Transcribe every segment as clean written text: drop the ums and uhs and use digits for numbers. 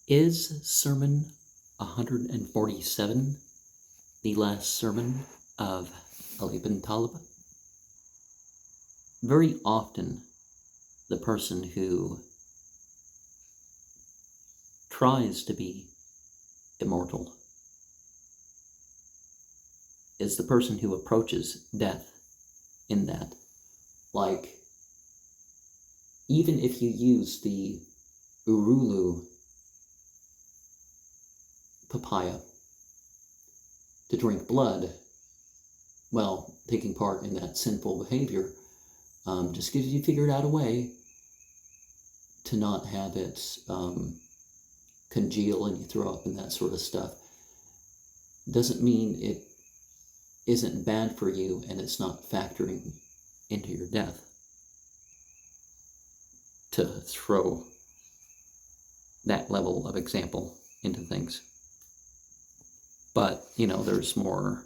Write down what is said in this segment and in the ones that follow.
Is Sermon 147 the last sermon of Ali ibn Talib? Very often, the person who tries to be immortal is the person who approaches death in that. Like, even if you use the Urulu papaya to drink blood, well, taking part in that sinful behavior just because you figured out a way to not have it congeal and you throw up and that sort of stuff, doesn't mean it isn't bad for you and it's not factoring into your death. To throw that level of example into things. But, there's more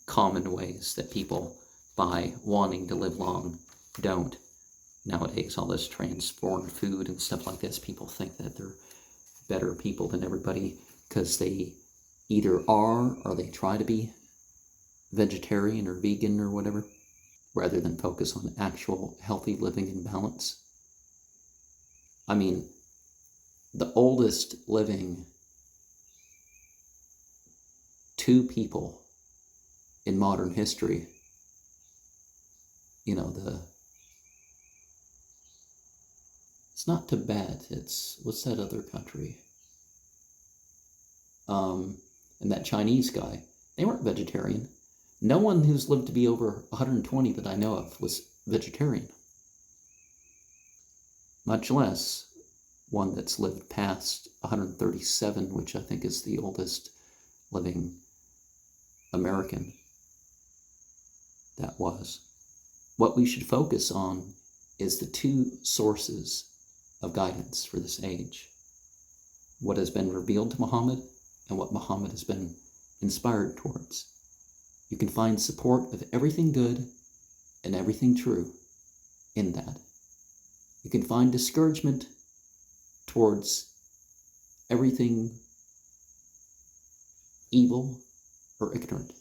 common ways that people, by wanting to live long, don't. Nowadays, all this transformed food and stuff like this, people think that they're better people than everybody because they either are or they try to be vegetarian or vegan or whatever, rather than focus on actual healthy living and balance. I mean, the oldest living two people in modern history, it's not Tibet, it's, what's that other country? And that Chinese guy, they weren't vegetarian. No one who's lived to be over 120 that I know of was vegetarian. Much less one that's lived past 137, which I think is the oldest living American that was. What we should focus on is the two sources of guidance for this age. What has been revealed to Muhammad and what Muhammad has been inspired towards. You can find support of everything good and everything true in that. You can find discouragement towards everything evil or ignorant.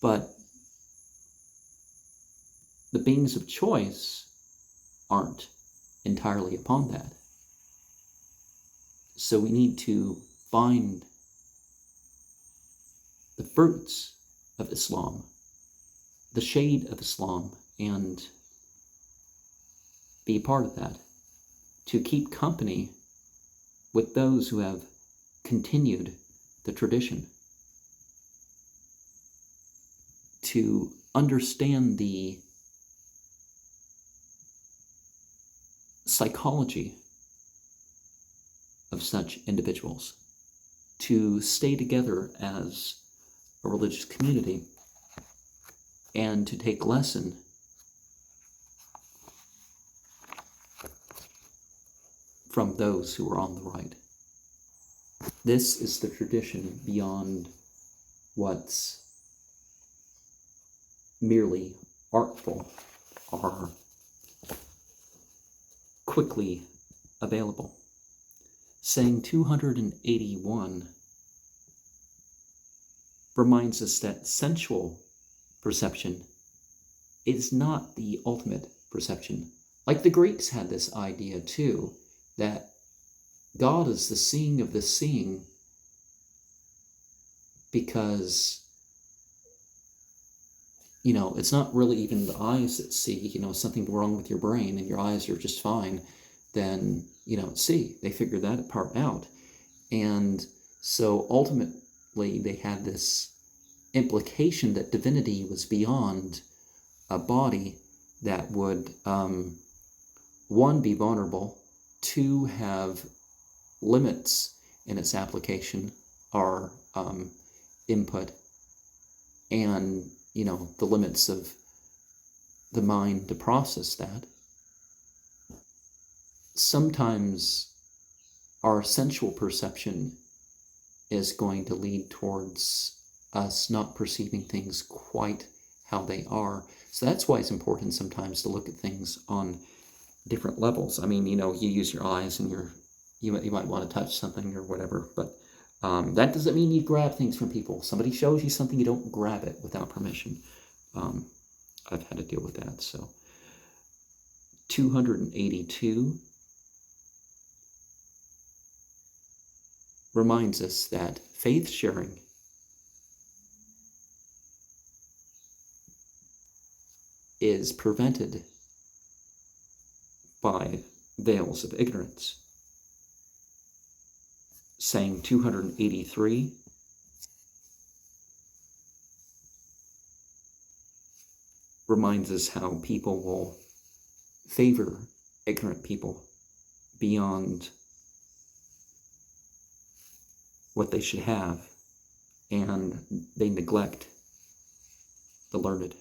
But the beings of choice aren't entirely upon that. So we need to find the fruits of Islam, the shade of Islam, and be a part of that, to keep company with those who have continued the tradition, to understand the psychology of such individuals, to stay together as a religious community, and to take lesson from those who are on the right. This is the tradition beyond what's merely artful or quickly available. Saying 281 reminds us that sensual perception is not the ultimate perception. Like the Greeks had this idea too, that God is the seeing of the seeing, because it's not really even the eyes that see. Something wrong with your brain and your eyes are just fine, then you don't see. They figured that part out. And so ultimately they had this implication that divinity was beyond a body that would, one, be vulnerable, two, have limits in its application or input, and the limits of the mind to process that. Sometimes our sensual perception is going to lead towards us not perceiving things quite how they are. So that's why it's important sometimes to look at things on different levels. I mean, you use your eyes and you might want to touch something or whatever, but that doesn't mean you grab things from people. Somebody shows you something, you don't grab it without permission. I've had to deal with that. So 282 reminds us that faith sharing is prevented by veils of ignorance. Saying 283 reminds us how people will favor ignorant people beyond what they should have, and they neglect the learned.